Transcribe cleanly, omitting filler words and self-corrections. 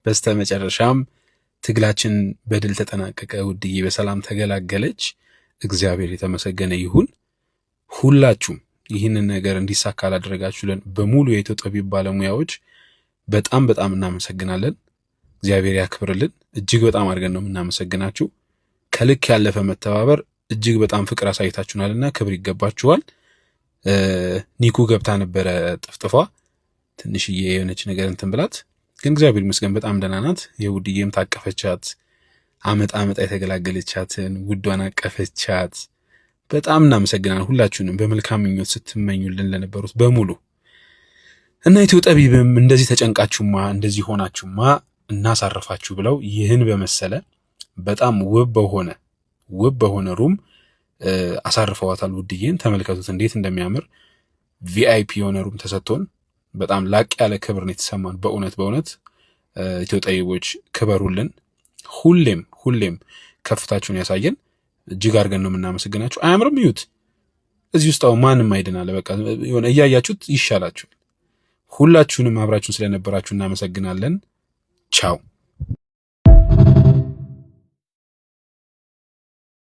በስተመጨረሻም ትግላችን በድል ተጠናቀቀ። ውድዬ በሰላም ተገላገለች። እግዚአብሔር የተመሰገነ ይሁን። ሁላችሁም ይህንን ነገር እንዲሳካ ላደረጋችሁልን በሙሉ የኢትዮ ጠቢብ ባለሙያዎች በጣም በጣም እናመሰግናለን። እግዚአብሔር ያክብርልን። እጅግ በጣም አድርገን ነው የምናመሰግናችሁ። ከልክ ያለፈ መተባበር፣ እጅግ በጣም ፍቅር አሳይታችሁናልና ክብር ይገባችኋል። ኒኩ ገብታ ነበረ ጥፍጥፏ ትንሽዬ የሆነች ነገር እንትን ብላት፣ ግን እግዚአብሔር ይመስገን በጣም ደህና ናት። የውድዬም ታቀፈቻት፣ አመጣ የተገላገለቻትን ውዷን አቀፈቻት። በጣም እናመሰግናለን ሁላችሁንም በመልካም ምኞት ስትመኙልን ለነበሩት በሙሉ እና ኢትዮ ጠቢብም እንደዚህ ተጨንቃችሁማ እንደዚህ ሆናችሁማ እናሳርፋችሁ ብለው ይህን በመሰለ በጣም ውብ በሆነ ሩም አሳርፈዋታል። ውድዬን ተመልከቱት እንዴት እንደሚያምር ቪአይፒ የሆነ ሩም ተሰጥቶን በጣም ላቅ ያለ ክብር ነው የተሰማን። በእውነት ኢትዮ ጠቢቦች ክበሩልን። ሁሌም ከፍታችሁን ያሳየን። እጅግ አድርገን ነው የምናመሰግናችሁ። አያምርም? ይዩት። እዚህ ውስጥ ማንም አይድናል። በቃ የሆነ እያያችሁት ይሻላችኋል። ሁላችሁንም አብራችሁን ስለነበራችሁ እናመሰግናለን። ቻው